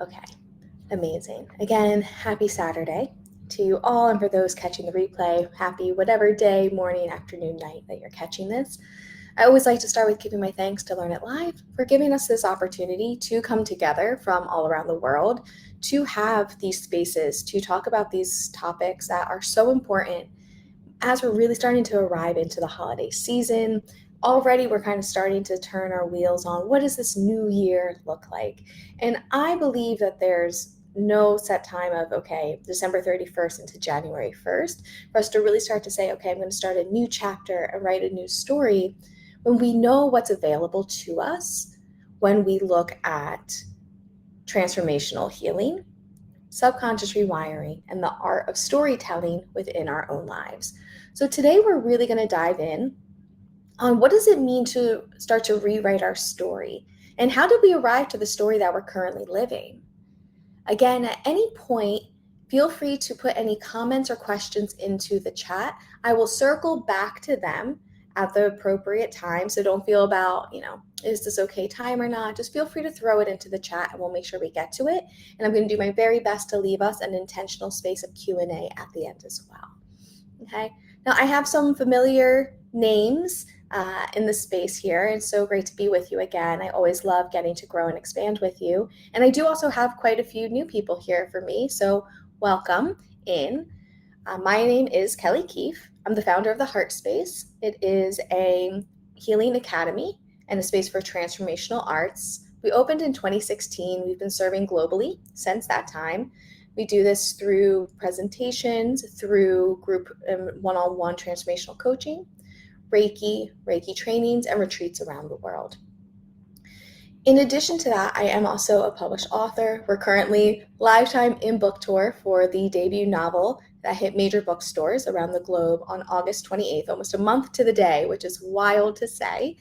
Okay, amazing. Again, happy Saturday to you all, and for those catching the replay, happy whatever day, morning, afternoon, night that you're catching this. I always like to start with giving my thanks to Learn It Live for giving us this opportunity to come together from all around the world to have these spaces to talk about these topics that are so important as we're really starting to arrive into the holiday season. Already we're kind of starting to turn our wheels on what does this new year look like? And I believe that there's no set time of, okay, December 31st into January 1st for us to really start to say, okay, I'm going to start a new chapter and write a new story when we know what's available to us when we look at transformational healing, subconscious rewiring, and the art of storytelling within our own lives. So today we're really going to dive in on what does it mean to start to rewrite our story, and how did we arrive to the story that we're currently living? Again, at any point, feel free to put any comments or questions into the chat. I will circle back to them at the appropriate time. So don't feel about, is this okay time or not? Just feel free to throw it into the chat and we'll make sure we get to it. And I'm going to do my very best to leave us an intentional space of Q&A at the end as well. Okay. Now I have some familiar names in the space here. It's so great to be with you again. I always love getting to grow and expand with you. And I do also have quite a few new people here for me. So welcome in. My name is Kelly Keefe. I'm the founder of the Heart Space. It is a healing academy and a space for transformational arts. We opened in 2016. We've been serving globally since that time. We do this through presentations, through group one-on-one transformational coaching, Reiki trainings, and retreats around the world. In addition to that, I am also a published author. We're currently lifetime in book tour for the debut novel that hit major bookstores around the globe on August 28th, almost a month to the day, which is wild to say,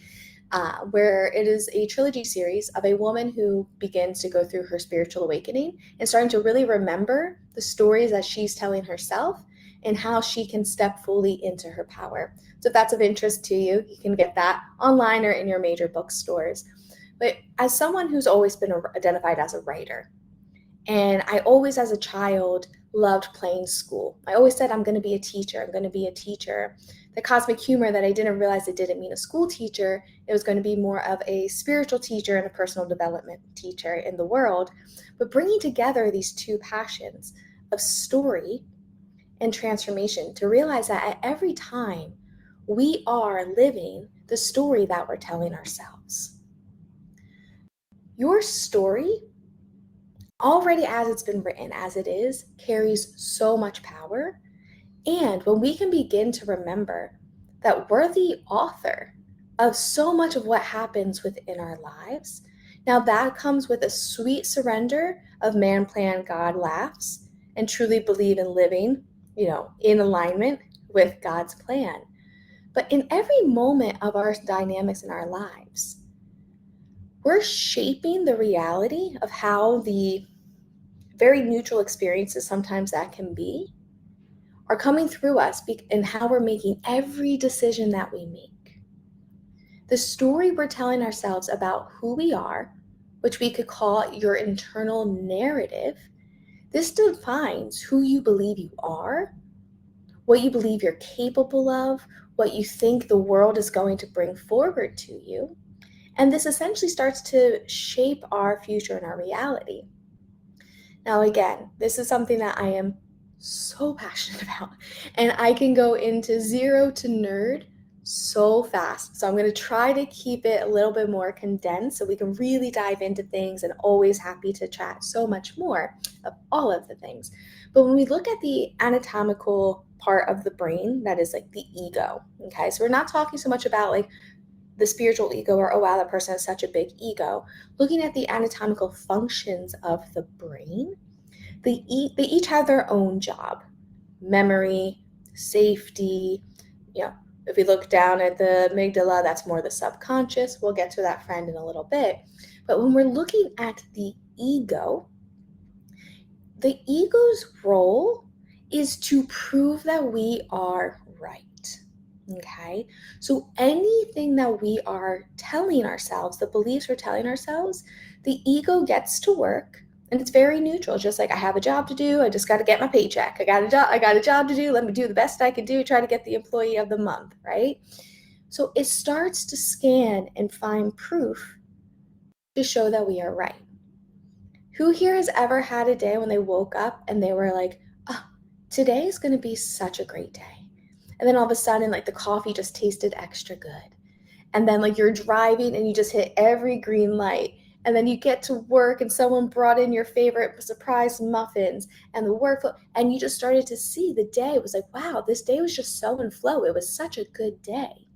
where it is a trilogy series of a woman who begins to go through her spiritual awakening and starting to really remember the stories that she's telling herself and how she can step fully into her power. So if that's of interest to you, you can get that online or in your major bookstores. But as someone who's always been identified as a writer, and I always as a child loved playing school. I always said, I'm going to be a teacher. I'm going to be a teacher. The cosmic humor that I didn't realize it didn't mean a school teacher. It was going to be more of a spiritual teacher and a personal development teacher in the world. But bringing together these two passions of story and transformation to realize that at every time we are living the story that we're telling ourselves. Your story, already as it's been written, as it is, carries so much power. And when we can begin to remember that we're the author of so much of what happens within our lives, now that comes with a sweet surrender of man, plan, God laughs, and truly believe in living, in alignment with God's plan. But in every moment of our dynamics in our lives, we're shaping the reality of how the very neutral experiences sometimes that can be are coming through us and how we're making every decision that we make. The story we're telling ourselves about who we are, which we could call your internal narrative, this defines who you believe you are, what you believe you're capable of, what you think the world is going to bring forward to you. And this essentially starts to shape our future and our reality. Now, again, this is something that I am so passionate about, and I can go into zero to nerd so fast. So I'm going to try to keep it a little bit more condensed so we can really dive into things, and always happy to chat so much more of all of the things. But when we look at the anatomical part of the brain, that is like the ego, okay? So we're not talking so much about like the spiritual ego or, oh wow, that person has such a big ego. Looking at the anatomical functions of the brain, they each have their own job. Memory, safety, if we look down at the amygdala, that's more the subconscious. We'll get to that friend in a little bit. But when we're looking at the ego's role is to prove that we are right. Okay, so anything that we are telling ourselves, the beliefs we're telling ourselves, the ego gets to work And it's very neutral, just like I have a job to do. I just got to get my paycheck. I got a job to do. Let me do the best I can do, try to get the employee of the month, right? So it starts to scan and find proof to show that we are right. Who here has ever had a day when they woke up and they were like, oh, today is going to be such a great day. And then all of a sudden, like the coffee just tasted extra good. And then like you're driving and you just hit every green light. And then you get to work and someone brought in your favorite surprise muffins and the workflow. And you just started to see the day. It was like, wow, this day was just so in flow. It was such a good day.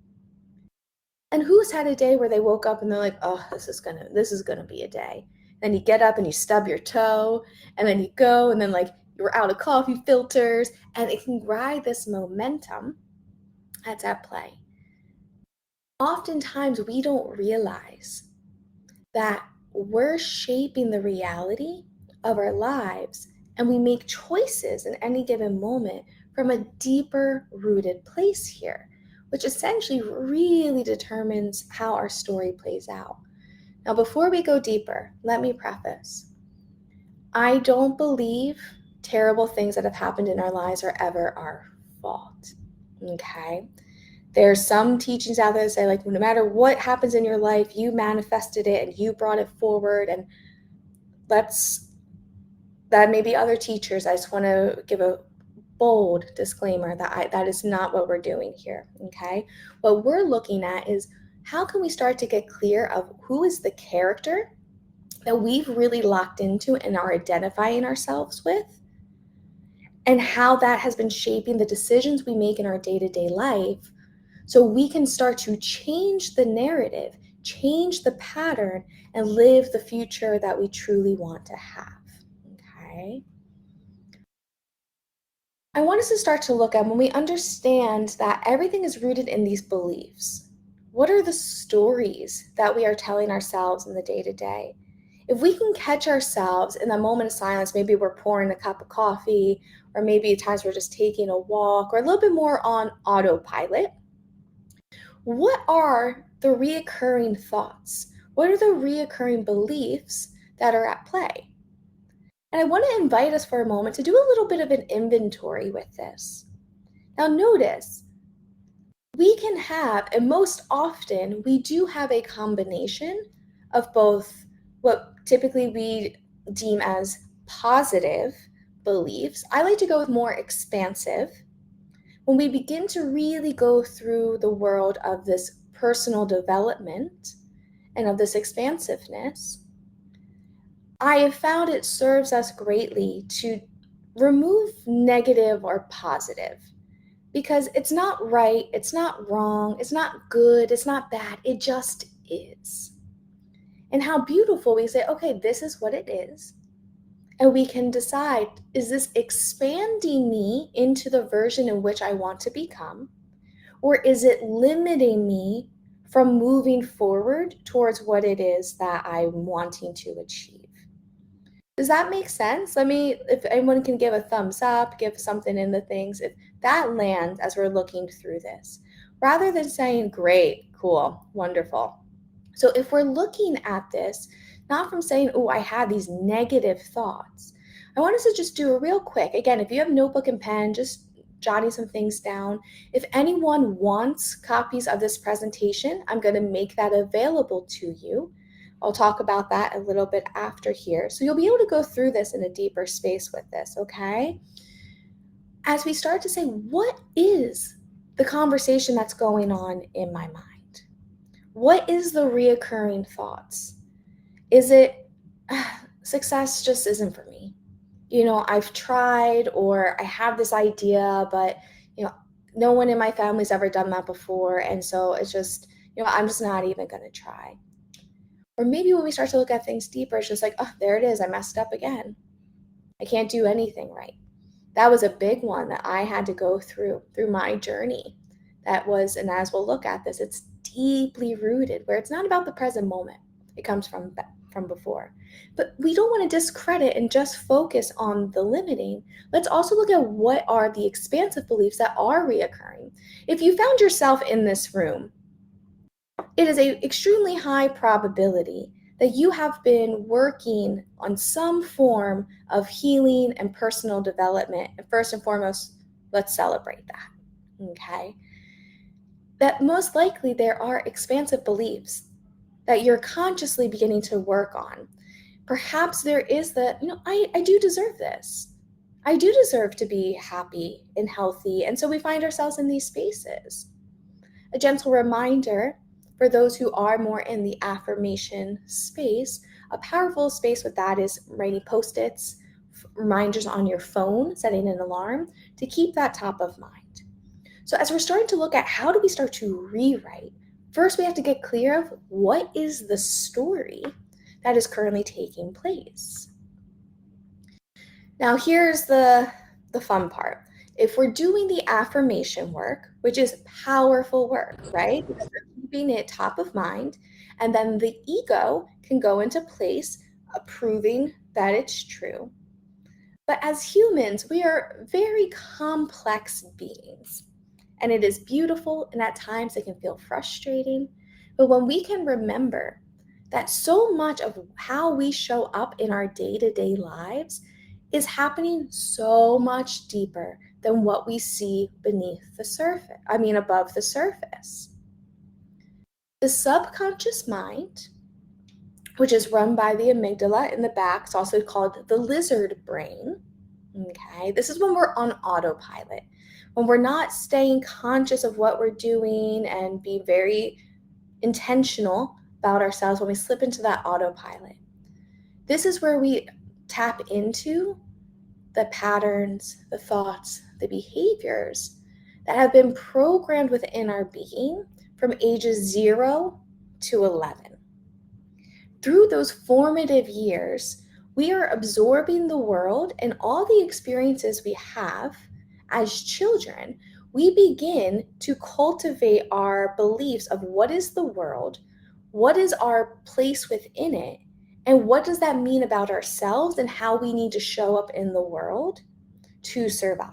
And who's had a day where they woke up and they're like, oh, this is gonna be a day. Then you get up and you stub your toe, and then you go, and then like you're out of coffee filters, and it can ride this momentum that's at play. Oftentimes we don't realize that we're shaping the reality of our lives, and we make choices in any given moment from a deeper rooted place here, which essentially really determines how our story plays out. Now, before we go deeper, let me preface I don't believe terrible things that have happened in our lives are ever our fault. Okay? There's some teachings out there that say, like, no matter what happens in your life, you manifested it and you brought it forward. And that may be other teachers. I just want to give a bold disclaimer that is not what we're doing here. Okay? What we're looking at is how can we start to get clear of who is the character that we've really locked into and are identifying ourselves with, and how that has been shaping the decisions we make in our day-to-day life, so we can start to change the narrative, change the pattern, and live the future that we truly want to have. Okay? I want us to start to look at when we understand that everything is rooted in these beliefs. What are the stories that we are telling ourselves in the day-to-day? If we can catch ourselves in that moment of silence, maybe we're pouring a cup of coffee, or maybe at times we're just taking a walk, or a little bit more on autopilot. What are the reoccurring thoughts? What are the reoccurring beliefs that are at play? And I want to invite us for a moment to do a little bit of an inventory with this. Now, notice we can have, and most often we do have a combination of both what typically we deem as positive beliefs. I like to go with more expansive. When we begin to really go through the world of this personal development and of this expansiveness, I have found it serves us greatly to remove negative or positive, because it's not right, it's not wrong, it's not good, it's not bad, it just is. And how beautiful we say, okay, this is what it is. And we can decide, is this expanding me into the version in which I want to become? Or is it limiting me from moving forward towards what it is that I'm wanting to achieve? Does that make sense? If anyone can give a thumbs up, give something in the things, if that lands as we're looking through this, rather than saying, great, cool, wonderful. So if we're looking at this, not from saying, oh, I had these negative thoughts, I want us to just do a real quick, again, if you have notebook and pen, just jotting some things down. If anyone wants copies of this presentation, I'm going to make that available to you. I'll talk about that a little bit after here. So you'll be able to go through this in a deeper space with this, okay? As we start to say, what is the conversation that's going on in my mind? What is the reoccurring thoughts? Is it, success just isn't for me? I've tried, or I have this idea, but, no one in my family's ever done that before. And so it's just, I'm just not even going to try. Or maybe when we start to look at things deeper, it's just like, oh, there it is. I messed up again. I can't do anything right. That was a big one that I had to go through my journey. That was, and as we'll look at this, it's deeply rooted, where it's not about the present moment. It comes from before. But we don't want to discredit and just focus on the limiting. Let's also look at what are the expansive beliefs that are reoccurring. If you found yourself in this room, it is an extremely high probability that you have been working on some form of healing and personal development. And first and foremost, let's celebrate that, okay? That most likely there are expansive beliefs that you're consciously beginning to work on. Perhaps there is I do deserve this. I do deserve to be happy and healthy. And so we find ourselves in these spaces. A gentle reminder for those who are more in the affirmation space, a powerful space with that is writing post-its, reminders on your phone, setting an alarm to keep that top of mind. So as we're starting to look at how do we start to rewrite, first we have to get clear of what is the story that is currently taking place. Now here's the fun part. If we're doing the affirmation work, which is powerful work, right? Because we're keeping it top of mind, and then the ego can go into place, proving that it's true. But as humans, we are very complex beings. And it is beautiful, and at times it can feel frustrating. But when we can remember that so much of how we show up in our day-to-day lives is happening so much deeper than what we see beneath the surface, above the surface. The subconscious mind, which is run by the amygdala in the back, it's also called the lizard brain. Okay, this is when we're on autopilot, when we're not staying conscious of what we're doing and being very intentional about ourselves, when we slip into that autopilot. This is where we tap into the patterns, the thoughts, the behaviors that have been programmed within our being from ages 0 to 11. Through those formative years, we are absorbing the world and all the experiences we have as children. We begin to cultivate our beliefs of what is the world, what is our place within it, and what does that mean about ourselves and how we need to show up in the world to survive.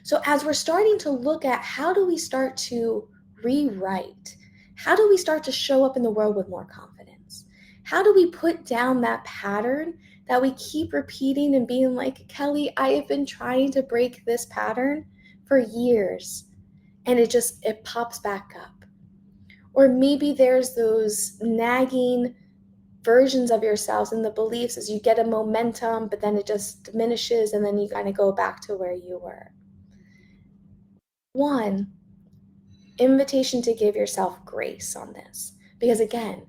So as we're starting to look at how do we start to rewrite, how do we start to show up in the world with more confidence? How do we put down that pattern that we keep repeating and being like, Kelly, I have been trying to break this pattern for years, and it pops back up. Or maybe there's those nagging versions of yourselves and the beliefs as you get a momentum, but then it just diminishes and then you kind of go back to where you were. One, invitation to give yourself grace on this. Because again,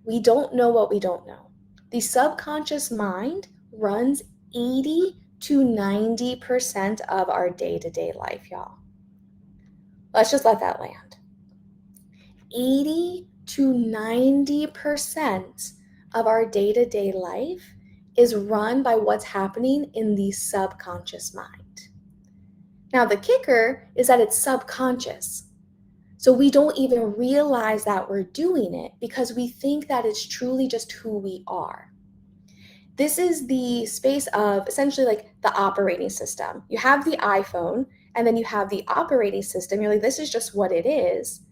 we don't know what we don't know. The subconscious mind runs 80 to 90% of our day-to-day life, y'all. Let's just let that land. 80 to 90% of our day-to-day life is run by what's happening in the subconscious mind. Now, the kicker is that it's subconscious. So we don't even realize that we're doing it because we think that it's truly just who we are. This is the space of essentially like the operating system. You have the iPhone, and then you have the operating system. You're like, this is just what it is.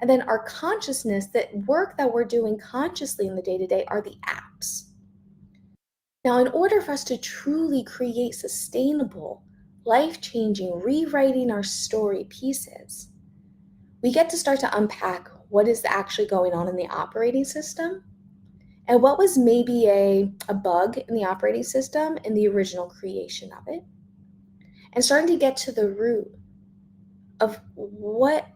And then our consciousness, that work that we're doing consciously in the day-to-day are the apps. Now, in order for us to truly create sustainable, life-changing, rewriting our story pieces, we get to start to unpack what is actually going on in the operating system and what was maybe a bug in the operating system in the original creation of it, and starting to get to the root of what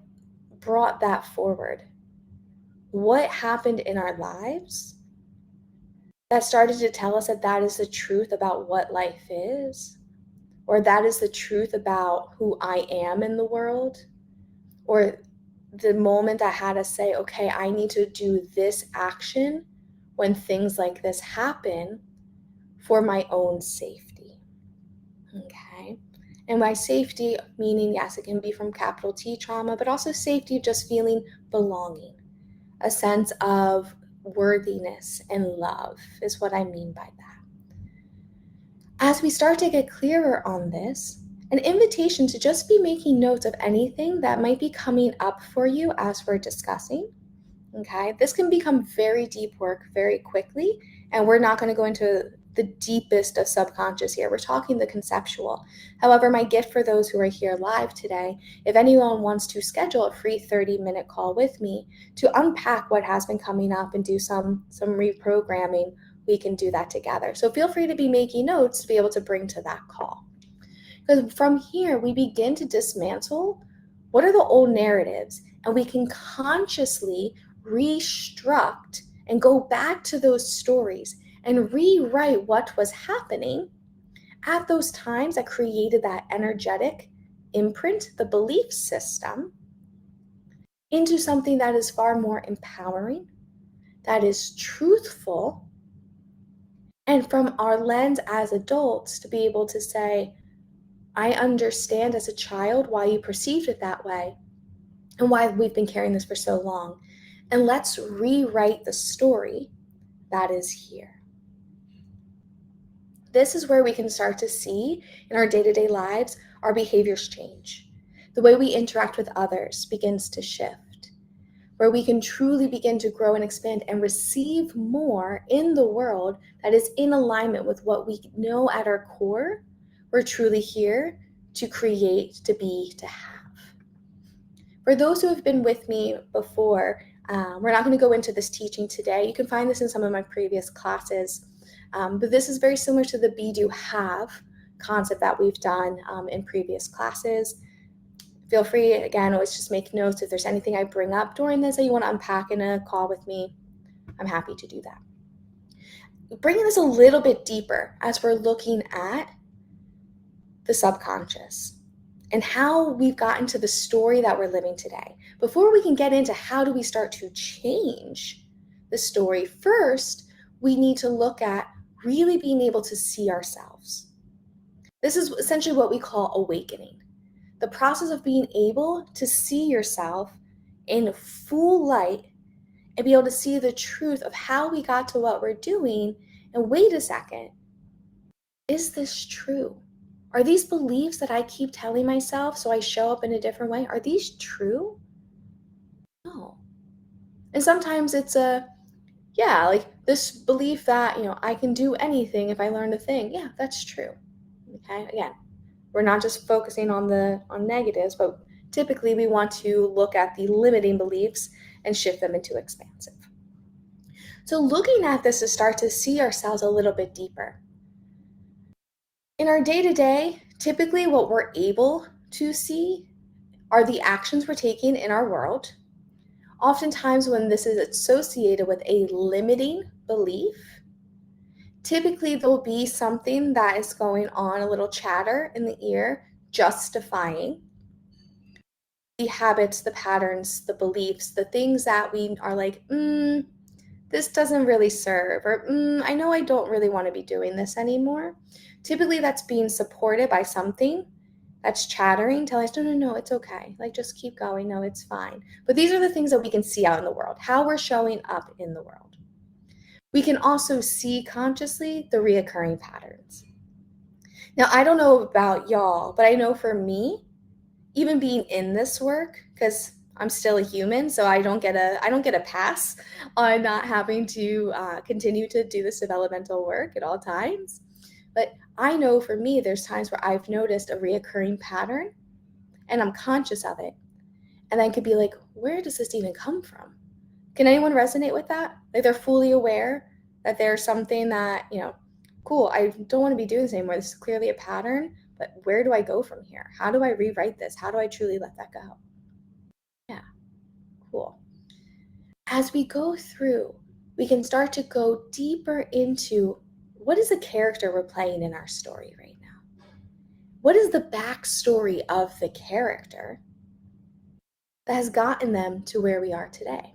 brought that forward. What happened in our lives that started to tell us that that is the truth about what life is, or that is the truth about who I am in the world, or the moment I had to say, okay, I need to do this action when things like this happen for my own safety. Okay. And by safety, meaning, yes, it can be from capital T trauma, but also safety of just feeling belonging, a sense of worthiness and love is what I mean by that. As we start to get clearer on this, an invitation to just be making notes of anything that might be coming up for you as we're discussing. Okay, this can become very deep work very quickly, and we're not going to go into the deepest of subconscious here. We're talking the conceptual. However, my gift for those who are here live today, if anyone wants to schedule a free 30-minute call with me to unpack what has been coming up and do some reprogramming, we can do that together. So feel free to be making notes to be able to bring to that call. Because from here, we begin to dismantle what are the old narratives, and we can consciously restruct and go back to those stories and rewrite what was happening at those times that created that energetic imprint, the belief system, into something that is far more empowering, that is truthful, and from our lens as adults to be able to say, I understand as a child why you perceived it that way and why we've been carrying this for so long. And let's rewrite the story that is here. This is where we can start to see in our day-to-day lives our behaviors change. The way we interact with others begins to shift, where we can truly begin to grow and expand and receive more in the world that is in alignment with what we know at our core. We're truly here to create, to be, to have. For those who have been with me before, we're not going to go into this teaching today. You can find this in some of my previous classes, but this is very similar to the be, do, have concept that we've done in previous classes. Feel free, again, always just make notes. If there's anything I bring up during this that you want to unpack in a call with me, I'm happy to do that. Bringing this a little bit deeper as we're looking at the subconscious and how we've gotten to the story that we're living today. Before we can get into how do we start to change the story, first, we need to look at really being able to see ourselves. This is essentially what we call awakening. The process of being able to see yourself in full light and be able to see the truth of how we got to what we're doing. And wait a second, is this true? Are these beliefs that I keep telling myself so I show up in a different way, are these true? No. And sometimes it's like this belief that, I can do anything if I learn a thing. Yeah, that's true. Okay, again, we're not just focusing on negatives, but typically we want to look at the limiting beliefs and shift them into expansive. So looking at this to start to see ourselves a little bit deeper. In our day-to-day, typically what we're able to see are the actions we're taking in our world. Oftentimes when this is associated with a limiting belief, typically there'll be something that is going on, a little chatter in the ear, justifying the habits, the patterns, the beliefs, the things that we are like, this doesn't really serve, or I know I don't really want to be doing this anymore. Typically that's being supported by something that's chattering, telling us, no, it's okay. Like, just keep going. No, it's fine. But these are the things that we can see out in the world, how we're showing up in the world. We can also see consciously the reoccurring patterns. Now, I don't know about y'all, but I know for me, even being in this work, because I'm still a human, so I don't get a pass on not having to continue to do this developmental work at all times. But I know for me, there's times where I've noticed a reoccurring pattern and I'm conscious of it. And then could be like, where does this even come from? Can anyone resonate with that? Like, they're fully aware that there's something that, cool, I don't want to be doing this anymore. This is clearly a pattern, but where do I go from here? How do I rewrite this? How do I truly let that go? Yeah, cool. As we go through, we can start to go deeper into what is the character we're playing in our story right now? What is the backstory of the character that has gotten them to where we are today?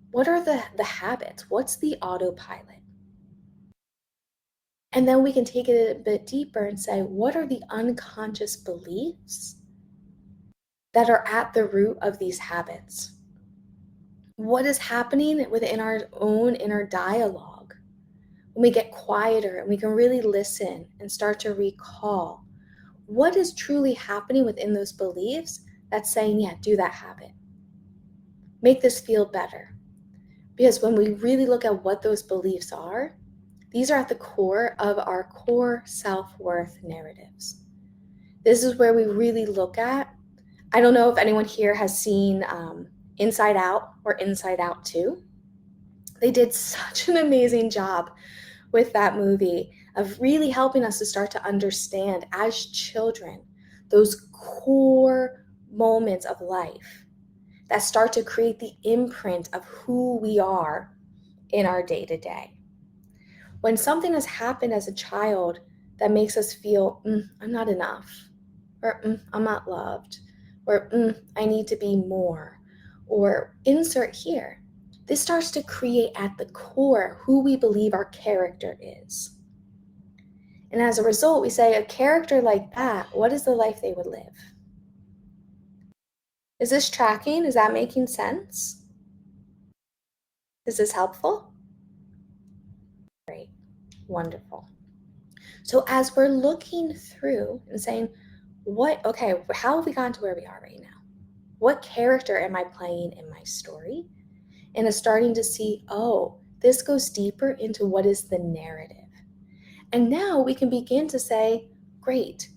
What are the habits? What's the autopilot? And then we can take it a bit deeper and say, what are the unconscious beliefs that are at the root of these habits? What is happening within our own inner dialogue when we get quieter and we can really listen and start to recall what is truly happening within those beliefs that's saying, yeah, do that habit. Make this feel better. Because when we really look at what those beliefs are, these are at the core of our core self-worth narratives. This is where we really look at, I don't know if anyone here has seen Inside Out or Inside Out 2. They did such an amazing job with that movie of really helping us to start to understand as children those core moments of life that start to create the imprint of who we are in our day to day. When something has happened as a child that makes us feel, I'm not enough, or I'm not loved, or I need to be more, or insert here, this starts to create at the core who we believe our character is. And as a result, we say a character like that, what is the life they would live? Is this tracking? Is that making sense? Is this helpful? Great, wonderful. So as we're looking through and saying, how have we gotten to where we are right now? What character am I playing in my story? And is starting to see, this goes deeper into what is the narrative. And now we can begin to say, great,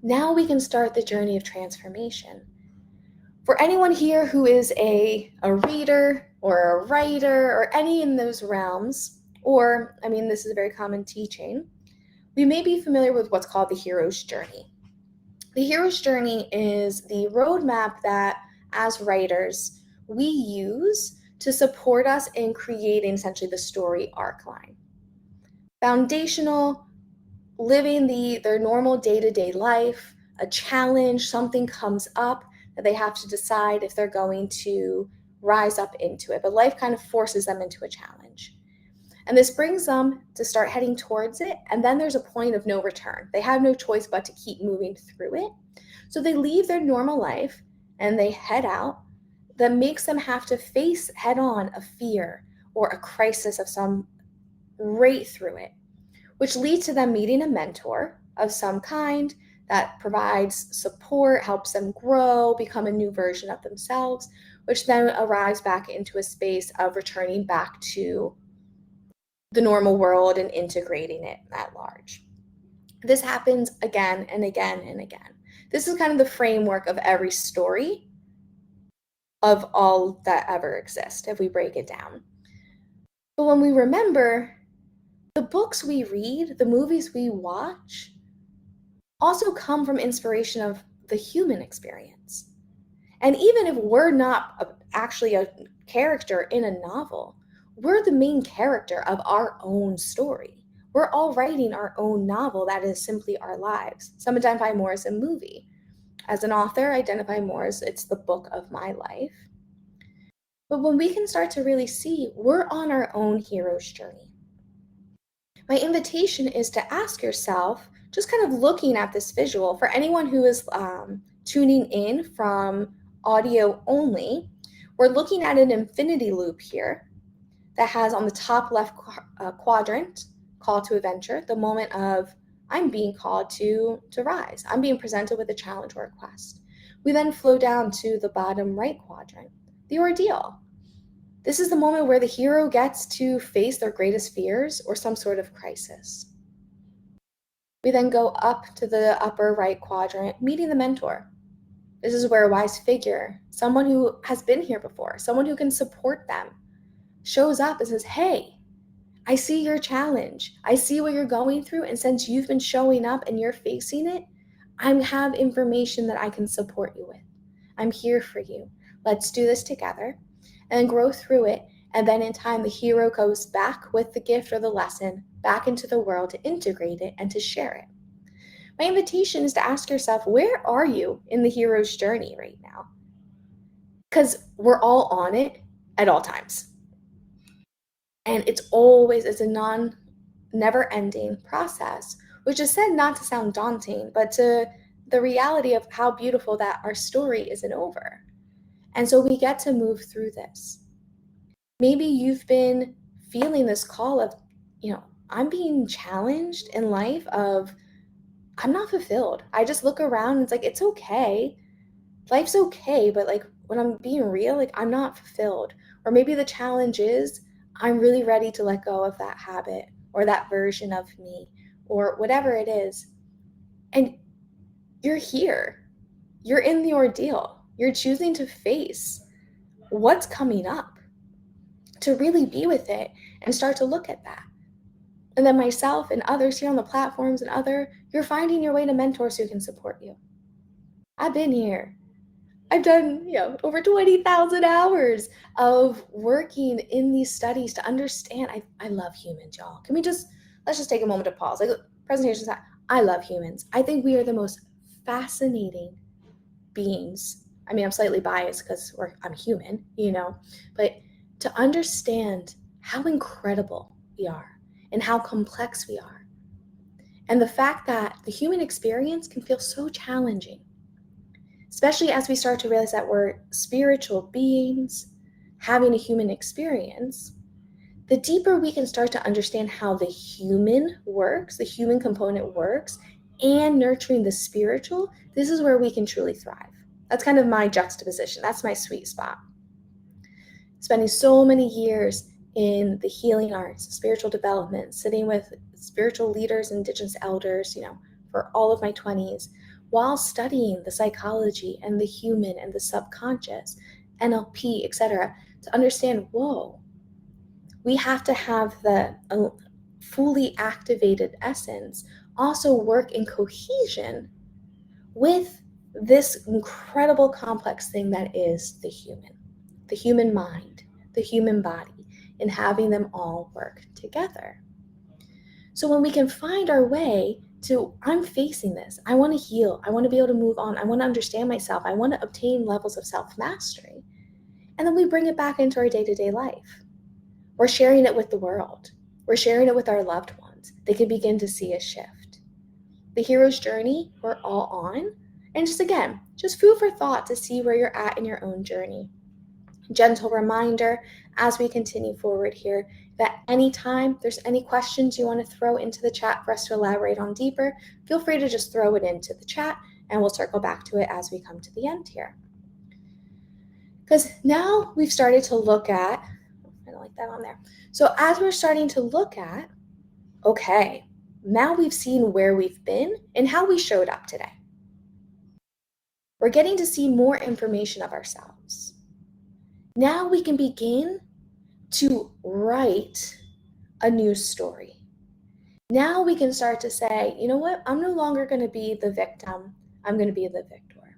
now we can start the journey of transformation. For anyone here who is a reader or a writer or any in those realms, this is a very common teaching, we may be familiar with what's called the hero's journey. The hero's journey is the roadmap that, as writers, we use to support us in creating essentially the story arc line. Foundational, living their normal day-to-day life, a challenge, something comes up that they have to decide if they're going to rise up into it. But life kind of forces them into a challenge. And this brings them to start heading towards it. And then there's a point of no return. They have no choice but to keep moving through it. So they leave their normal life and they head out. That makes them have to face head on a fear or a crisis of some right through it, which leads to them meeting a mentor of some kind that provides support, helps them grow, become a new version of themselves, which then arrives back into a space of returning back to the normal world and integrating it at large. This happens again and again and again. This is kind of the framework of every story of all that ever exist, if we break it down. But when we remember, the books we read, the movies we watch, also come from inspiration of the human experience. And even if we're not actually a character in a novel, we're the main character of our own story. We're all writing our own novel that is simply our lives. Some identify more as a movie. As an author, I identify more as it's the book of my life. But when we can start to really see we're on our own hero's journey, my invitation is to ask yourself, just kind of looking at this visual, for anyone who is tuning in from audio only, we're looking at an infinity loop here that has on the top left quadrant, call to adventure, the moment of I'm being called to rise. I'm being presented with a challenge or a quest. We then flow down to the bottom right quadrant, the ordeal. This is the moment where the hero gets to face their greatest fears or some sort of crisis. We then go up to the upper right quadrant, meeting the mentor. This is where a wise figure, someone who has been here before, someone who can support them, shows up and says, hey, I see your challenge. I see what you're going through. And since you've been showing up and you're facing it, I have information that I can support you with. I'm here for you. Let's do this together and grow through it. And then in time, the hero goes back with the gift or the lesson back into the world to integrate it and to share it. My invitation is to ask yourself, where are you in the hero's journey right now? Because we're all on it at all times. And it's a never-ending process, which is said not to sound daunting, but to the reality of how beautiful that our story isn't over. And so we get to move through this. Maybe you've been feeling this call of, I'm being challenged in life of, I'm not fulfilled. I just look around and it's like, it's okay. Life's okay. But when I'm being real, I'm not fulfilled. Or maybe the challenge is I'm really ready to let go of that habit or that version of me or whatever it is. And you're here. You're in the ordeal. You're choosing to face what's coming up, to really be with it and start to look at that. And then myself and others here on the platforms and you're finding your way to mentors who can support you. I've been here. I've done, over 20,000 hours of working in these studies to understand. I love humans, y'all. Let's just take a moment to pause. Like presentations, I love humans. I think we are the most fascinating beings. I mean, I'm slightly biased because I'm human, but to understand how incredible we are and how complex we are. And the fact that the human experience can feel so challenging, especially as we start to realize that we're spiritual beings having a human experience, the deeper we can start to understand how the human works, the human component works, and nurturing the spiritual, this is where we can truly thrive. That's kind of my juxtaposition. That's my sweet spot. Spending so many years in the healing arts, spiritual development, sitting with spiritual leaders, indigenous elders, for all of my 20s, while studying the psychology and the human and the subconscious, NLP, etc., to understand, whoa, we have to have the fully activated essence also work in cohesion with this incredible complex thing that is the human mind, the human body, and having them all work together. So when we can find our way to, I'm facing this, I want to heal, I want to be able to move on, I want to understand myself, I want to obtain levels of self-mastery, and then we bring it back into our day-to-day life. We're sharing it with the world. We're sharing it with our loved ones. They can begin to see a shift. The hero's journey we're all on, and just food for thought to see where you're at in your own journey. Gentle reminder as we continue forward here that anytime there's any questions you want to throw into the chat for us to elaborate on deeper, feel free to just throw it into the chat and we'll circle back to it as we come to the end here. Because now we've started to look at, I don't like that on there. So as we're starting to look at, okay, now we've seen where we've been and how we showed up today. We're getting to see more information of ourselves. Now we can begin to write a new story. Now we can start to say, you know what? I'm no longer going to be the victim. I'm going to be the victor.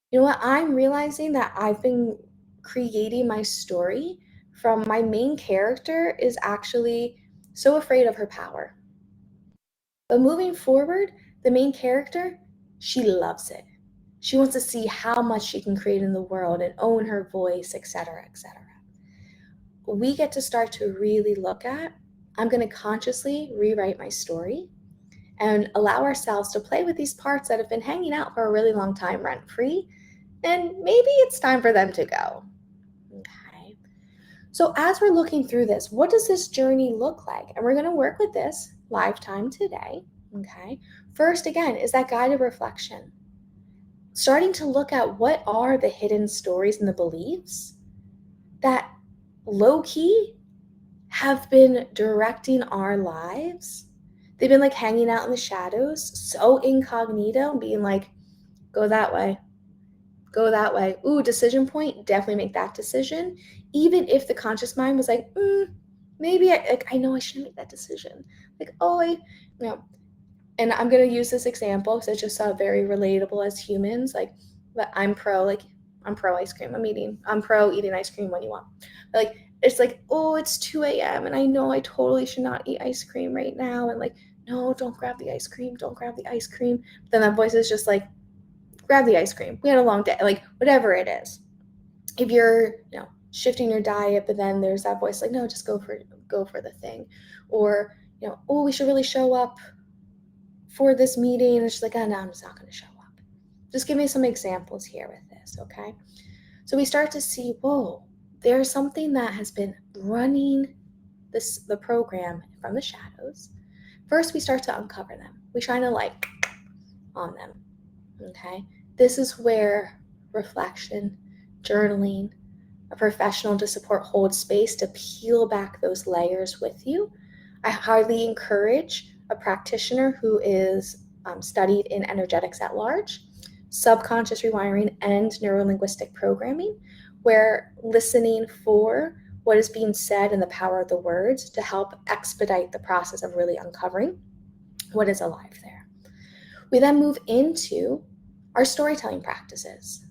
You know what? I'm realizing that I've been creating my story from my main character is actually so afraid of her power. But moving forward, the main character, she loves it. She wants to see how much she can create in the world and own her voice, etc., etc. We get to start to really look at, I'm going to consciously rewrite my story and allow ourselves to play with these parts that have been hanging out for a really long time rent-free, and maybe it's time for them to go. Okay. So as we're looking through this, what does this journey look like? And we're going to work with this lifetime today. Okay. First, again, is that guided reflection. Starting to look at what are the hidden stories and the beliefs that low-key have been directing our lives. They've been like hanging out in the shadows, so incognito, being like, go that way, go that way. Ooh, decision point, definitely make that decision. Even if the conscious mind was like, maybe I know I shouldn't make that decision. Like, and I'm going to use this example because it's just very relatable as humans. Like, but I'm pro ice cream. I'm pro eating ice cream when you want. But like, it's like, oh, it's 2 a.m. and I know I totally should not eat ice cream right now. And like, no, don't grab the ice cream. Don't grab the ice cream. But then that voice is just like, grab the ice cream. We had a long day. Like, whatever it is. If you're, shifting your diet, but then there's that voice like, no, just go for the thing. Or, oh, we should really show up for this meeting. And it's just like, oh, no, I'm just not going to show up. Just give me some examples here with this, okay? So we start to see, whoa, there's something that has been running the program from the shadows. First, we start to uncover them. We shine a light on them, okay? This is where reflection, journaling, a professional to support hold space to peel back those layers with you. I highly encourage a practitioner who is studied in energetics at large, subconscious rewiring, and neurolinguistic programming, where listening for what is being said and the power of the words to help expedite the process of really uncovering what is alive there. We then move into our storytelling practices.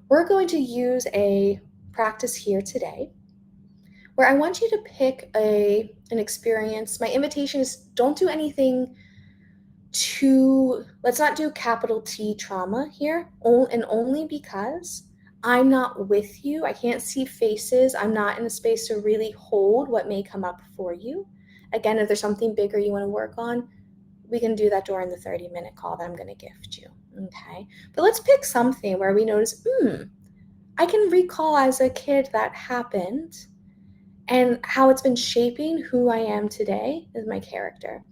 We're going to use a practice here today where I want you to pick an experience. My invitation is don't do anything let's not do capital T trauma here, and only because I'm not with you. I can't see faces. I'm not in a space to really hold what may come up for you. Again, if there's something bigger you want to work on, we can do that during the 30-minute call that I'm going to gift you. Okay. But let's pick something where we notice, I can recall as a kid that happened and how it's been shaping who I am today as my character.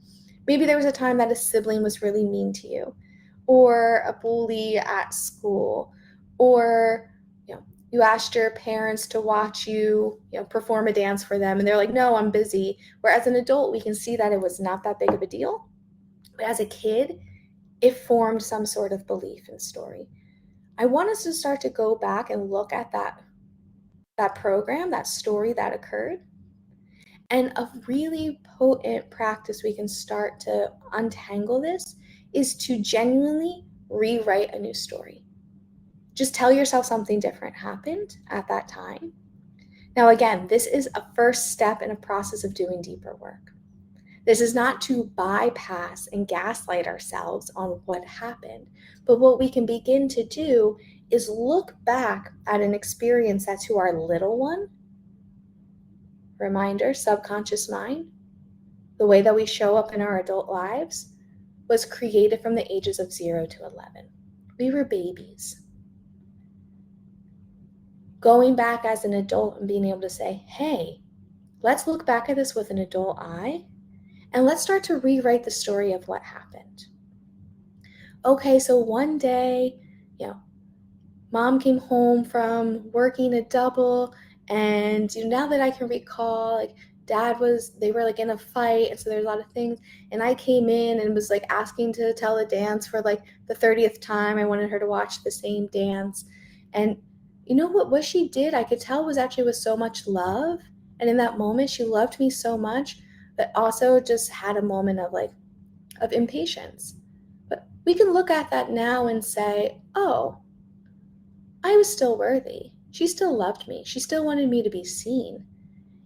Maybe there was a time that a sibling was really mean to you, or a bully at school, or you asked your parents to watch you, perform a dance for them, and they're like, "No, I'm busy." Where as an adult, we can see that it was not that big of a deal, but as a kid, it formed some sort of belief and story. I want us to start to go back and look at that program, that story that occurred. And a really potent practice we can start to untangle this is to genuinely rewrite a new story. Just tell yourself something different happened at that time. Now, again, this is a first step in a process of doing deeper work. This is not to bypass and gaslight ourselves on what happened, but what we can begin to do is look back at an experience that's to our little one. Reminder, subconscious mind, the way that we show up in our adult lives was created from the ages of 0 to 11. We were babies. Going back as an adult and being able to say, hey, let's look back at this with an adult eye and let's start to rewrite the story of what happened. Okay, so one day, mom came home from working a double, and now that I can recall, they were in a fight, and so there's a lot of things, and I came in and was asking to tell the dance for the 30th time. I wanted her to watch the same dance, and what she did, I could tell was actually with so much love, and in that moment she loved me so much, but also just had a moment of impatience. But we can look at that now and say, oh, I was still worthy. She still loved me. She still wanted me to be seen.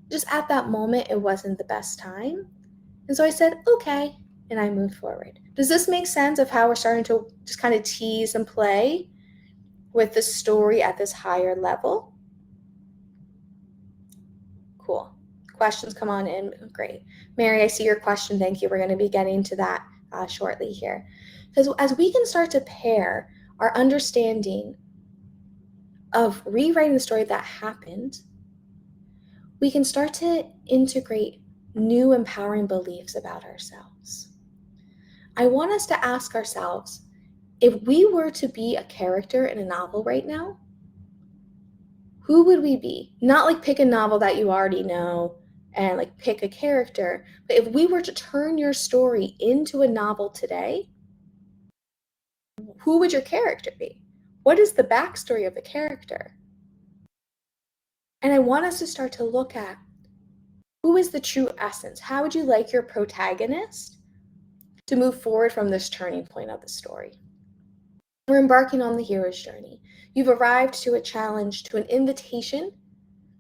Just at that moment, it wasn't the best time. And so I said, okay, and I moved forward. Does this make sense of how we're starting to just kind of tease and play with the story at this higher level? Cool. Questions come on in. Great. Mary, I see your question. Thank you. We're going to be getting to that shortly here. Because as we can start to pair our understanding of rewriting the story that happened, we can start to integrate new empowering beliefs about ourselves. I want us to ask ourselves, if we were to be a character in a novel right now, who would we be? Not pick a novel that you already know and pick a character, but if we were to turn your story into a novel today, who would your character be? What is the backstory of the character? And I want us to start to look at who is the true essence. How would you like your protagonist to move forward from this turning point of the story? We're embarking on the hero's journey. You've arrived to a challenge, to an invitation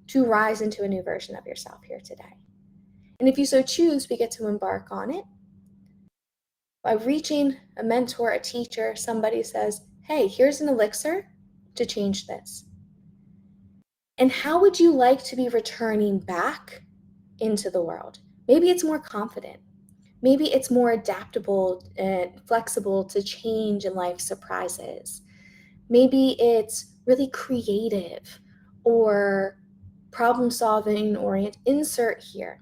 to rise into a new version of yourself here today. And if you so choose, we get to embark on it. By reaching a mentor, a teacher, somebody says, hey, here's an elixir to change this. And how would you like to be returning back into the world? Maybe it's more confident. Maybe it's more adaptable and flexible to change and life surprises. Maybe it's really creative or problem solving oriented. Insert here.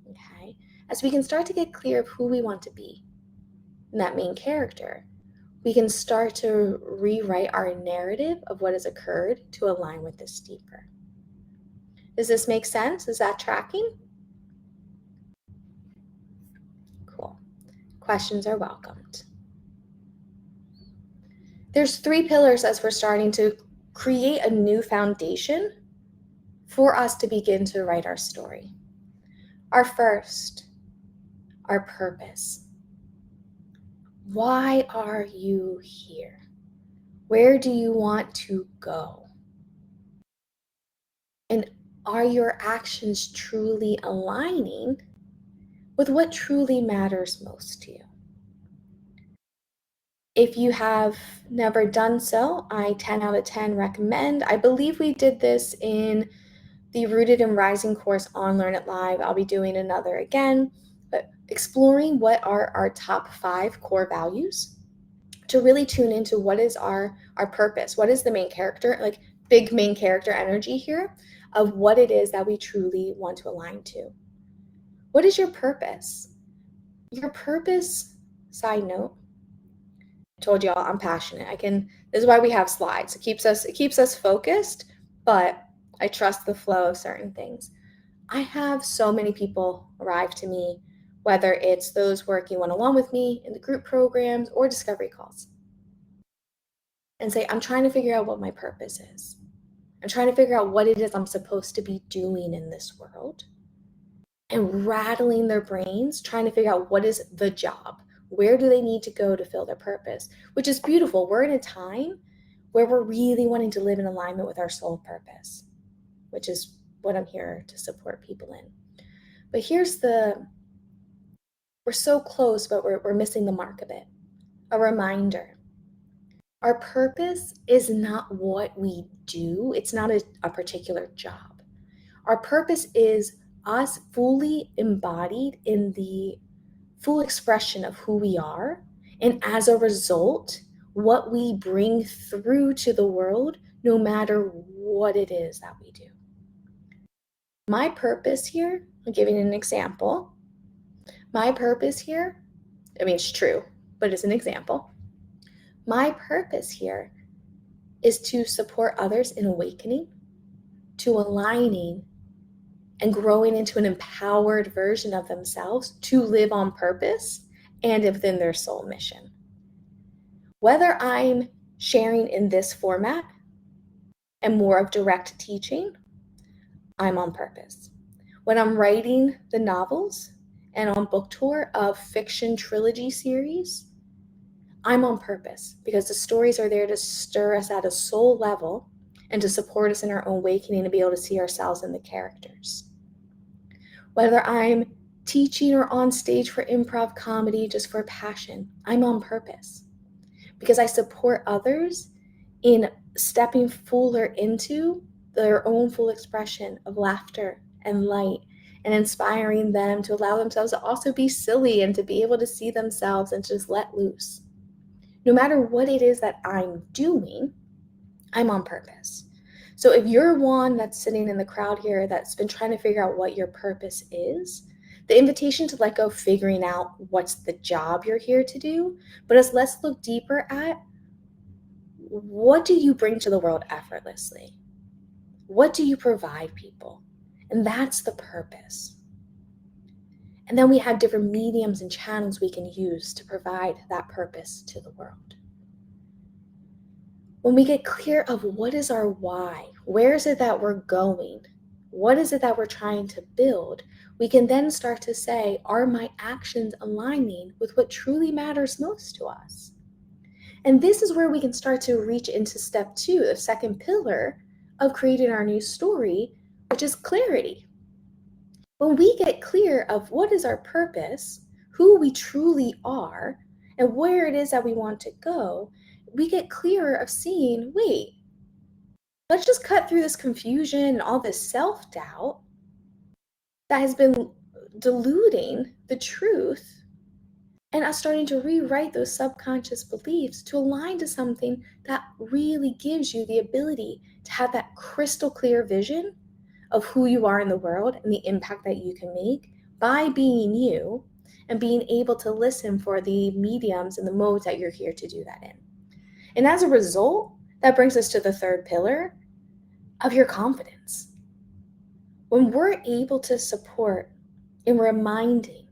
Okay. As we can start to get clear of who we want to be and that main character, we can start to rewrite our narrative of what has occurred to align with this deeper. Does this make sense? Is that tracking? Cool. Questions are welcomed. There's 3 pillars as we're starting to create a new foundation for us to begin to write our story. Our first, our purpose. Why are you here? Where do you want to go? And are your actions truly aligning with what truly matters most to you? If you have never done so, I 10 out of 10 recommend. I believe we did this in the Rooted and Rising course on Learn It Live. I'll be doing another again, but exploring what are our top 5 core values to really tune into what is our purpose, what is the main character, like big main character energy here of what it is that we truly want to align to. What is your purpose? Your purpose, side note, I told y'all I'm passionate. This is why we have slides. It keeps us focused, but I trust the flow of certain things. I have so many people arrive to me, whether it's those working one-on-one with me in the group programs or discovery calls, and say, I'm trying to figure out what my purpose is. I'm trying to figure out what it is I'm supposed to be doing in this world, and rattling their brains, trying to figure out what is the job. Where do they need to go to fill their purpose? Which is beautiful. We're in a time where we're really wanting to live in alignment with our soul purpose, which is what I'm here to support people in. But we're so close, but we're missing the mark a bit. A reminder. Our purpose is not what we do. It's not a particular job. Our purpose is us fully embodied in the full expression of who we are. And as a result, what we bring through to the world, no matter what it is that we do. My purpose here, I'm giving an example. My purpose here, it's true, but it's an example. My purpose here is to support others in awakening, to aligning and growing into an empowered version of themselves to live on purpose and within their soul mission. Whether I'm sharing in this format and more of direct teaching, I'm on purpose. When I'm writing the novels and on book tour of fiction trilogy series, I'm on purpose because the stories are there to stir us at a soul level and to support us in our own awakening to be able to see ourselves in the characters. Whether I'm teaching or on stage for improv comedy just for passion, I'm on purpose because I support others in stepping fuller into their own full expression of laughter and light and inspiring them to allow themselves to also be silly and to be able to see themselves and just let loose. No matter what it is that I'm doing, I'm on purpose. So if you're one that's sitting in the crowd here that's been trying to figure out what your purpose is, the invitation to let go of figuring out what's the job you're here to do, but let's look deeper at what do you bring to the world effortlessly? What do you provide people? And that's the purpose. And then we have different mediums and channels we can use to provide that purpose to the world. When we get clear of what is our why, where is it that we're going, what is it that we're trying to build, we can then start to say, are my actions aligning with what truly matters most to us? And this is where we can start to reach into step 2, the second pillar of creating our new story, which is clarity. When we get clear of what is our purpose, who we truly are, and where it is that we want to go, we get clearer of seeing, wait, let's just cut through this confusion and all this self-doubt that has been diluting the truth, and us starting to rewrite those subconscious beliefs to align to something that really gives you the ability to have that crystal clear vision of who you are in the world and the impact that you can make by being you, and being able to listen for the mediums and the modes that you're here to do that in. And as a result, that brings us to the third pillar of your confidence. When we're able to support in reminding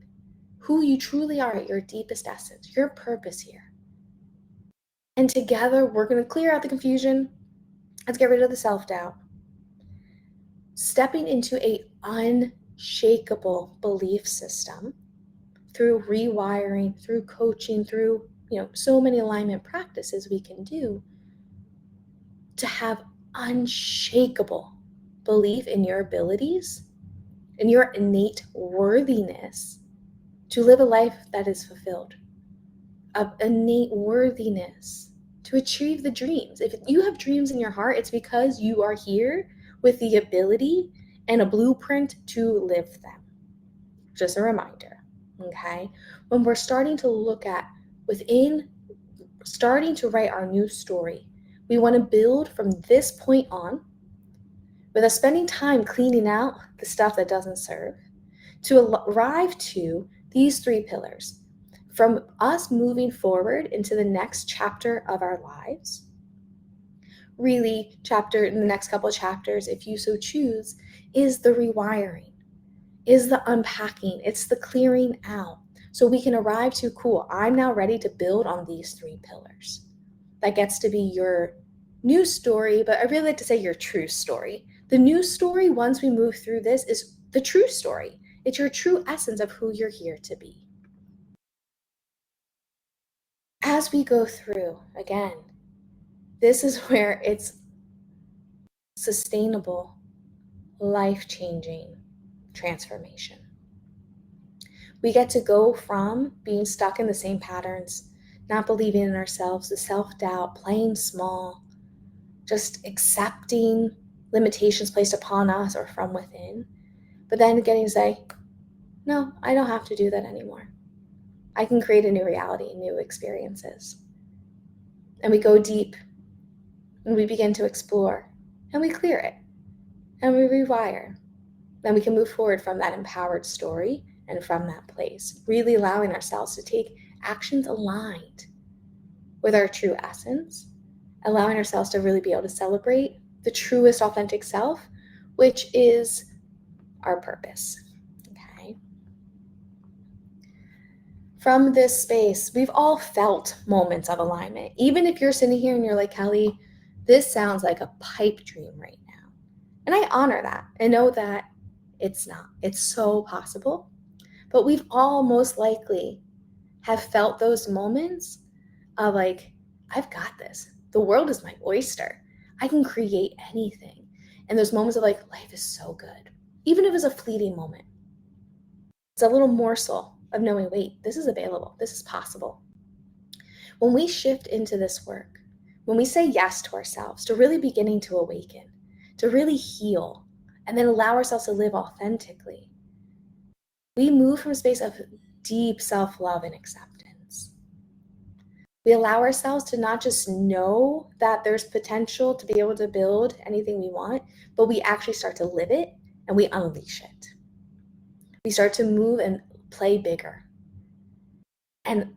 who you truly are at your deepest essence, your purpose here. And together, we're going to clear out the confusion. Let's get rid of the self-doubt. Stepping into an unshakable belief system through rewiring, through coaching, through so many alignment practices we can do to have unshakable belief in your abilities and your innate worthiness to live a life that is fulfilled, of innate worthiness to achieve the dreams. If you have dreams in your heart, it's because you are here with the ability and a blueprint to live them. Just a reminder, okay? When we're starting to look at starting to write our new story, we want to build from this point on, with us spending time cleaning out the stuff that doesn't serve, to arrive to these three pillars. From us moving forward into the next chapter of our lives, really in the next couple of chapters, if you so choose, is the rewiring, is the unpacking, it's the clearing out. So we can arrive to, cool, I'm now ready to build on these three pillars. That gets to be your new story, but I really like to say your true story. The new story, once we move through this, is the true story. It's your true essence of who you're here to be. As we go through, again, this is where it's sustainable, life-changing transformation. We get to go from being stuck in the same patterns, not believing in ourselves, the self-doubt, playing small, just accepting limitations placed upon us or from within, but then getting to say, no, I don't have to do that anymore. I can create a new reality, new experiences. And we go deep and we begin to explore and we clear it and we rewire. Then we can move forward from that empowered story and from that place, really allowing ourselves to take actions aligned with our true essence, allowing ourselves to really be able to celebrate the truest authentic self, which is our purpose. Okay. From this space, we've all felt moments of alignment. Even if you're sitting here and you're like, Kelly, this sounds like a pipe dream right now. And I honor that and know that it's not. It's so possible. But we've all most likely have felt those moments of like, I've got this. The world is my oyster. I can create anything. And those moments of like, life is so good. Even if it's a fleeting moment. It's a little morsel of knowing, wait, this is available. This is possible. When we shift into this work, when we say yes to ourselves, to really beginning to awaken, to really heal, and then allow ourselves to live authentically, we move from a space of deep self-love and acceptance. We allow ourselves to not just know that there's potential to be able to build anything we want, but we actually start to live it and we unleash it. We start to move and play bigger. And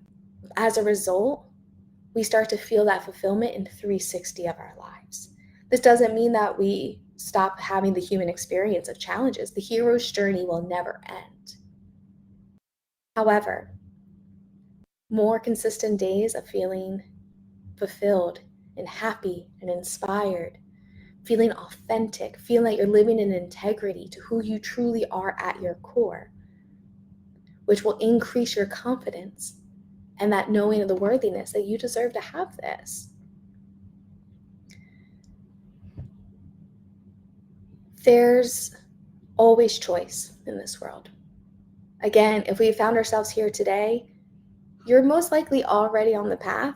as a result, we start to feel that fulfillment in 360 of our lives. This doesn't mean that we stop having the human experience of challenges. The hero's journey will never end. However, more consistent days of feeling fulfilled and happy and inspired, feeling authentic, feeling like you're living in integrity to who you truly are at your core, which will increase your confidence and that knowing of the worthiness that you deserve to have this. There's always choice in this world. Again, if we found ourselves here today, you're most likely already on the path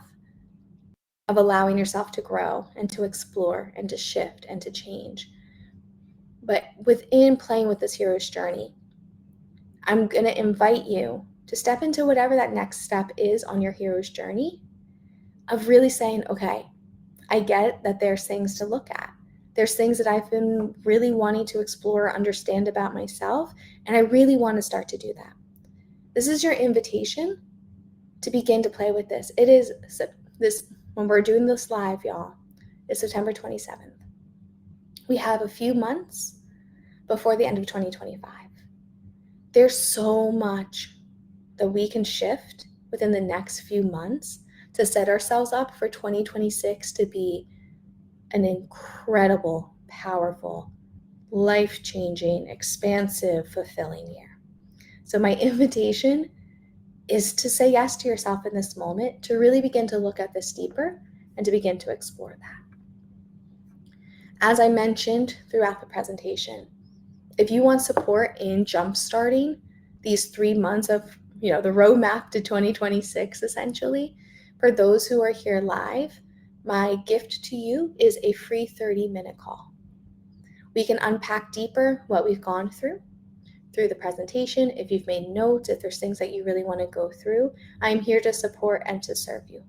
of allowing yourself to grow and to explore and to shift and to change. But within playing with this hero's journey, I'm going to invite you to step into whatever that next step is on your hero's journey of really saying, okay, I get that there's things to look at. There's things that I've been really wanting to explore, understand about myself, and I really want to start to do that. This is your invitation to begin to play with this. It is this, when we're doing this live, y'all, it's September 27th. We have a few months before the end of 2025. There's so much that we can shift within the next few months to set ourselves up for 2026 to be an incredible, powerful, life-changing, expansive, fulfilling year. So my invitation is to say yes to yourself in this moment, to really begin to look at this deeper and to begin to explore that. As I mentioned throughout the presentation, if you want support in jumpstarting these 3 months of, the roadmap to 2026, essentially, for those who are here live, my gift to you is a free 30-minute call. We can unpack deeper what we've gone through the presentation. If you've made notes, if there's things that you really want to go through, I'm here to support and to serve you.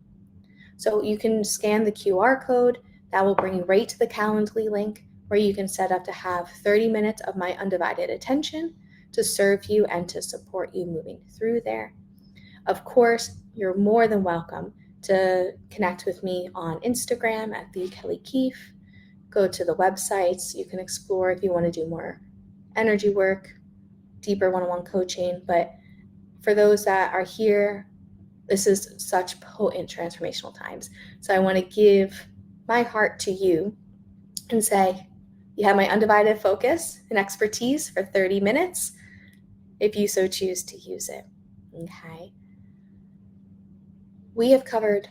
So you can scan the QR code. That will bring you right to the Calendly link where you can set up to have 30 minutes of my undivided attention to serve you and to support you moving through there. Of course, you're more than welcome to connect with me on Instagram at @thekellykeefe. Go to the websites. You can explore if you want to do more energy work, deeper one-on-one coaching. But for those that are here, this is such potent transformational times. So I want to give my heart to you and say, you have my undivided focus and expertise for 30 minutes if you so choose to use it. Okay. We have covered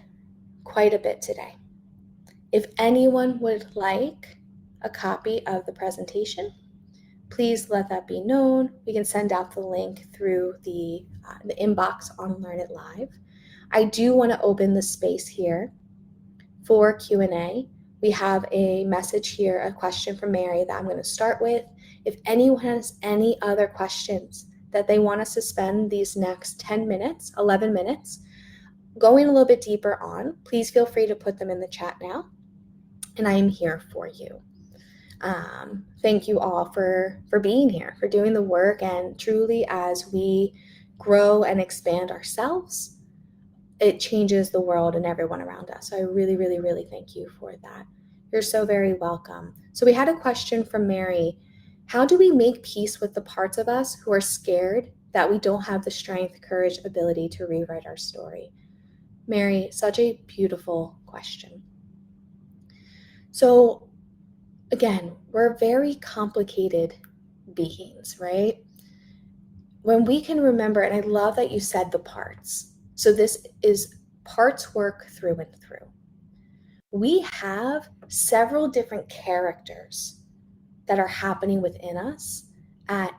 quite a bit today. If anyone would like a copy of the presentation, please let that be known. We can send out the link through the inbox on Learn It Live. I do want to open the space here for Q&A. We have a message here, a question from Mary that I'm going to start with. If anyone has any other questions that they want us to spend these next 10 minutes, 11 minutes, going a little bit deeper on, please feel free to put them in the chat now, and I am here for you. Thank you all for being here, for doing the work, and truly as we grow and expand ourselves, it changes the world and everyone around us. So I really, really, really thank you for that. You're so very welcome. So we had a question from Mary. How do we make peace with the parts of us who are scared that we don't have the strength, courage, ability to rewrite our story? Mary, such a beautiful question. So again, we're very complicated beings, right? When we can remember, and I love that you said the parts. So this is parts work through and through. We have several different characters that are happening within us at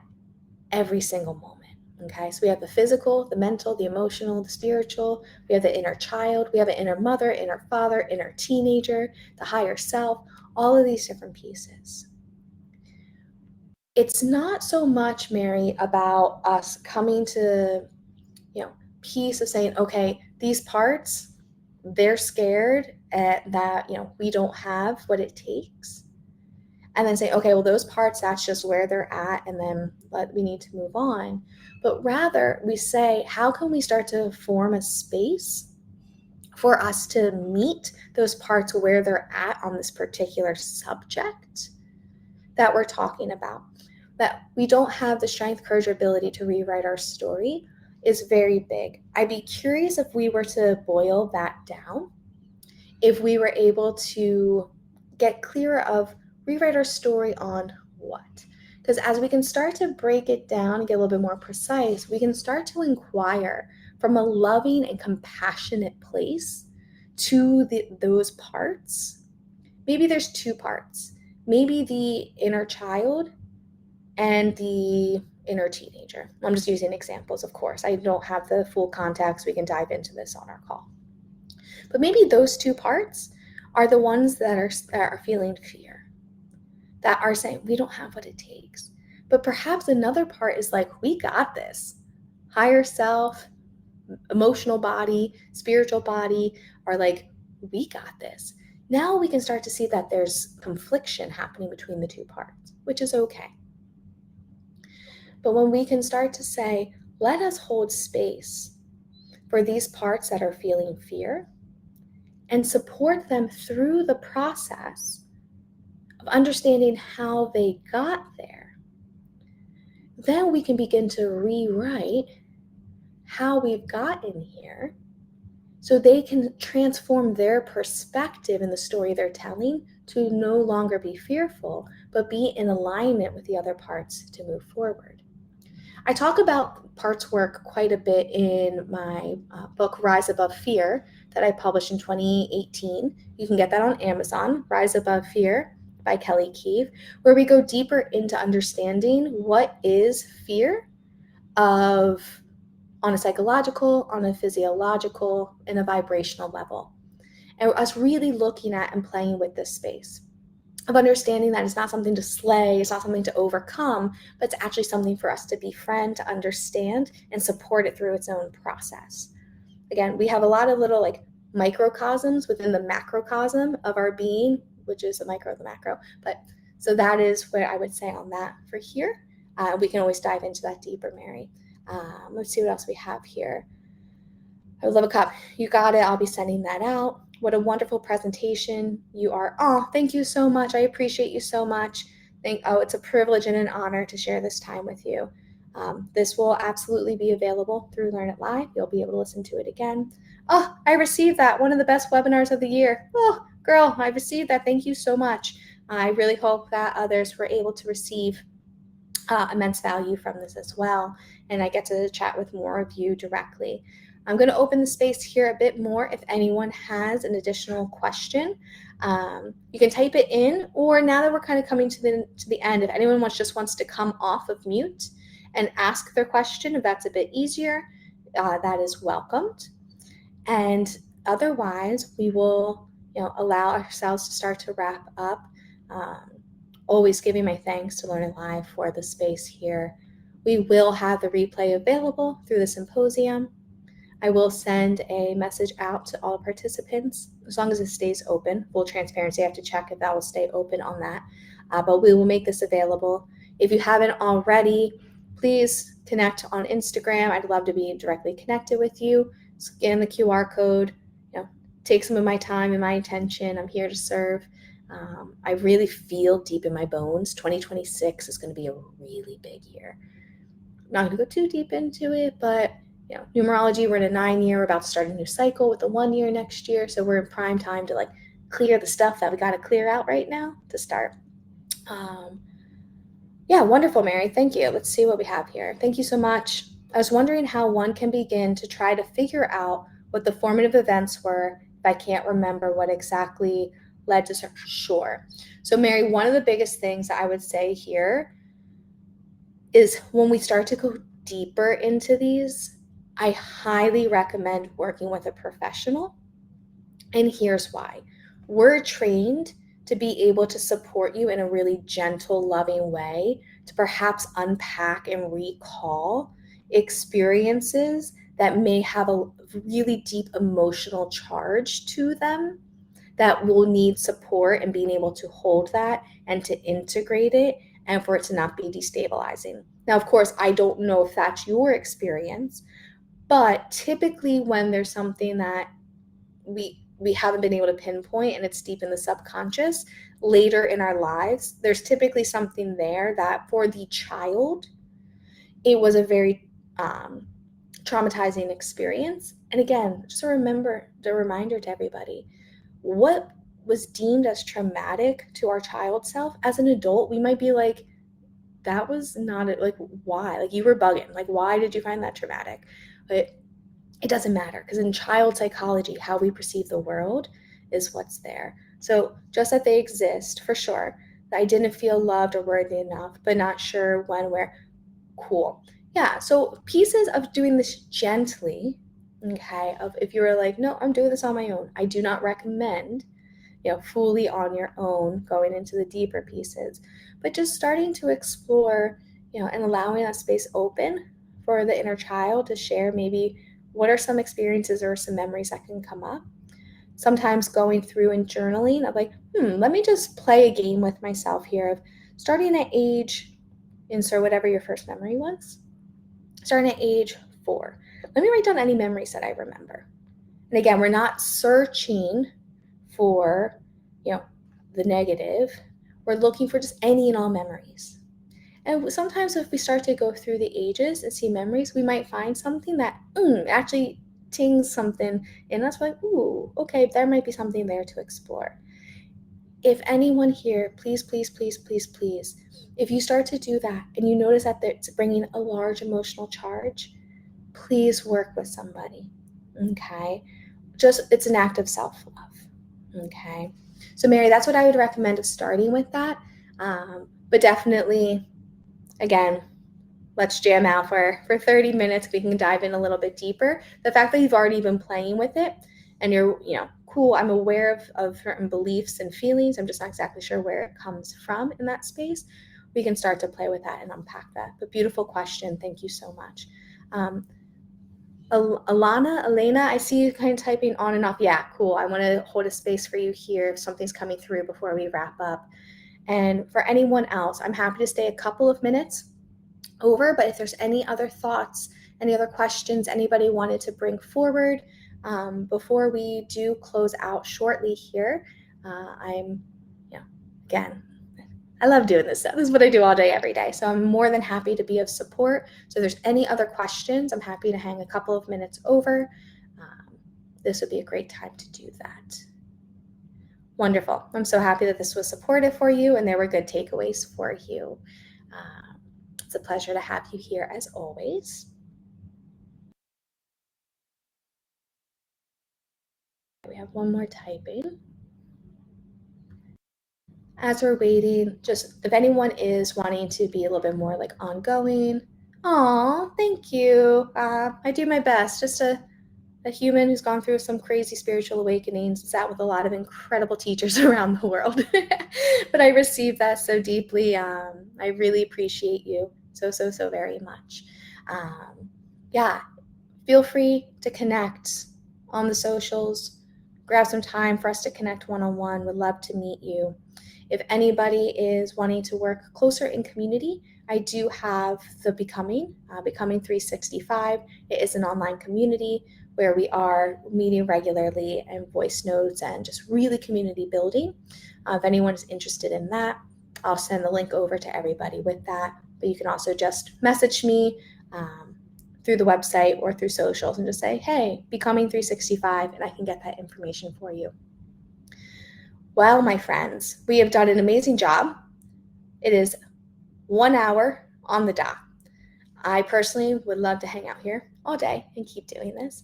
every single moment. Okay, so we have the physical, the mental, the emotional, the spiritual. We have the inner child. We have an inner mother, inner father, inner teenager, the higher self, all of these different pieces. It's not so much, Mary, about us coming to, peace of saying, okay, these parts, they're scared that, we don't have what it takes. And then say, okay, well, those parts, that's just where they're at, and then we need to move on. But rather, we say, how can we start to form a space for us to meet those parts where they're at on this particular subject that we're talking about? That we don't have the strength, courage, or ability to rewrite our story is very big. I'd be curious if we were to boil that down, if we were able to get clearer of rewrite our story on what? Because as we can start to break it down and get a little bit more precise, we can start to inquire from a loving and compassionate place to those parts. Maybe there's two parts. Maybe the inner child and the inner teenager. I'm just using examples, of course. I don't have the full context. We can dive into this on our call. But maybe those two parts are the ones that are feeling fear, that are saying, we don't have what it takes. But perhaps another part is like, we got this. Higher self, emotional body, spiritual body are like, we got this. Now we can start to see that there's confliction happening between the two parts, which is okay. But when we can start to say, let us hold space for these parts that are feeling fear and support them through the process of understanding how they got there. Then we can begin to rewrite how we've gotten here so they can transform their perspective in the story they're telling to no longer be fearful, but be in alignment with the other parts to move forward. I talk about parts work quite a bit in my book, Rise Above Fear, that I published in 2018. You can get that on Amazon, Rise Above Fear by Kelly Keefe, where we go deeper into understanding what is fear of on a psychological, on a physiological, and a vibrational level. And us really looking at and playing with this space of understanding that it's not something to slay, it's not something to overcome, but it's actually something for us to befriend, to understand, and support it through its own process. Again, we have a lot of little like microcosms within the macrocosm of our being, which is the micro, the macro. But so that is what I would say on that for here. We can always dive into that deeper, Mary. Let's see what else we have here. I would love a cup. You got it. I'll be sending that out. What a wonderful presentation you are. Oh, thank you so much. I appreciate you so much. It's a privilege and an honor to share this time with you. This will absolutely be available through Learn It Live. You'll be able to listen to it again. Oh, I received that. One of the best webinars of the year. Oh, girl, I received that. Thank you so much. I really hope that others were able to receive immense value from this as well. And I get to chat with more of you directly. I'm going to open the space here a bit more if anyone has an additional question. You can type it in, or now that we're kind of coming to the end, if anyone just wants to come off of mute and ask their question, if that's a bit easier, that is welcomed. And otherwise, we will allow ourselves to start to wrap up. Always giving my thanks to Learn It Live for the space here. We will have the replay available through the symposium. I will send a message out to all participants as long as it stays open. Full transparency, I have to check if that will stay open on that. But we will make this available. If you haven't already, please connect on Instagram. I'd love to be directly connected with you. Scan the QR code, take some of my time and my attention. I'm here to serve. I really feel deep in my bones 2026 is going to be a really big year. I'm not going to go too deep into it, but numerology, we're in a 9-year, we're about to start a new cycle with the 1 year next year. So we're in prime time to clear the stuff that we got to clear out right now to start. Wonderful, Mary. Thank you. Let's see what we have here. Thank you so much. I was wondering how one can begin to try to figure out what the formative events were if I can't remember what exactly led to certain. Sure. So Mary, one of the biggest things that I would say here is when we start to go deeper into these, I highly recommend working with a professional. And here's why. We're trained to be able to support you in a really gentle, loving way to perhaps unpack and recall experiences that may have a really deep emotional charge to them that will need support and being able to hold that and to integrate it and for it to not be destabilizing. Now, of course, I don't know if that's your experience, but typically when there's something that we haven't been able to pinpoint and it's deep in the subconscious, later in our lives, there's typically something there that for the child, it was a very traumatizing experience. And again, just a reminder to everybody, what was deemed as traumatic to our child self, as an adult, we might be like, that was not it. Why? You were bugging. Why did you find that traumatic? But it doesn't matter, because in child psychology, how we perceive the world is what's there. So just that they exist, for sure. I didn't feel loved or worthy enough, but not sure when, where. Cool. Yeah, so pieces of doing this gently, okay, of if you were like, no, I'm doing this on my own. I do not recommend, fully on your own going into the deeper pieces, but just starting to explore, and allowing that space open for the inner child to share maybe what are some experiences or some memories that can come up. Sometimes going through and journaling of let me just play a game with myself here of starting at age, insert whatever your first memory was, starting at age 4. Let me write down any memories that I remember. And again, we're not searching for, the negative. We're looking for just any and all memories. And sometimes if we start to go through the ages and see memories, we might find something that actually tings something in us, like, ooh, okay, there might be something there to explore. If anyone here, please, please, please, please, please, if you start to do that and you notice that it's bringing a large emotional charge, please work with somebody, okay? It's an act of self-love, okay? So Mary, that's what I would recommend of starting with that. But definitely, again, let's jam out for 30 minutes. We can dive in a little bit deeper. The fact that you've already been playing with it and you're, cool, I'm aware of certain beliefs and feelings. I'm just not exactly sure where it comes from in that space. We can start to play with that and unpack that. But beautiful question. Thank you so much. Elena, I see you kind of typing on and off. Yeah, cool. I want to hold a space for you here if something's coming through before we wrap up. And for anyone else, I'm happy to stay a couple of minutes over, but if there's any other thoughts, any other questions anybody wanted to bring forward before we do close out shortly here, again, I love doing this stuff. This is what I do all day, every day. So I'm more than happy to be of support. So if there's any other questions, I'm happy to hang a couple of minutes over. This would be a great time to do that. Wonderful. I'm so happy that this was supportive for you and there were good takeaways for you. It's a pleasure to have you here as always. We have one more typing. As we're waiting, just if anyone is wanting to be a little bit more like ongoing, thank you. I do my best. Just a human who's gone through some crazy spiritual awakenings, sat with a lot of incredible teachers around the world. But I received that so deeply. I really appreciate you so very much. Yeah, feel free to connect on the socials. Grab some time for us to connect one-on-one. Would love to meet you. If anybody is wanting to work closer in community, I do have the Becoming 365. It is an online community where we are meeting regularly and voice notes and just really community building. If anyone is interested in that, I'll send the link over to everybody with that. But you can also just message me through the website or through socials and just say, hey, Becoming 365, and I can get that information for you. Well, my friends, we have done an amazing job. It is 1 hour on the dot. I personally would love to hang out here all day and keep doing this.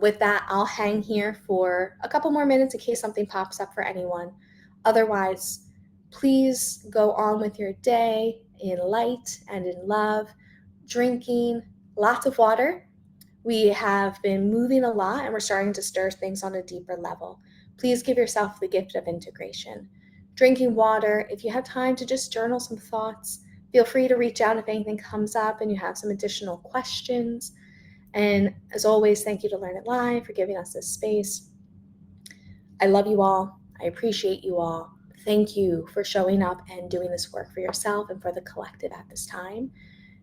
With that, I'll hang here for a couple more minutes in case something pops up for anyone. Otherwise, please go on with your day in light and in love, drinking lots of water. We have been moving a lot and we're starting to stir things on a deeper level. Please give yourself the gift of integration. Drinking water, if you have time to just journal some thoughts, feel free to reach out if anything comes up and you have some additional questions. And as always, thank you to Learn It Live for giving us this space. I love you all. I appreciate you all. Thank you for showing up and doing this work for yourself and for the collective at this time.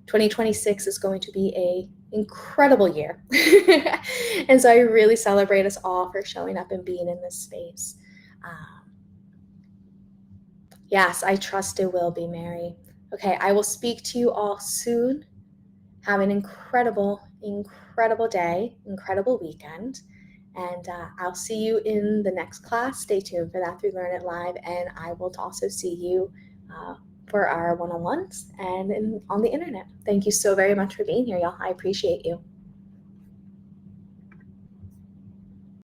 2026 is going to be an incredible year. And so I really celebrate us all for showing up and being in this space. Yes, I trust it will be, Mary. Okay, I will speak to you all soon. Have an incredible day, incredible weekend. And I'll see you in the next class. Stay tuned for that through Learn It Live. And I will also see you for our one-on-ones and on the internet. Thank you so very much for being here, y'all. I appreciate you.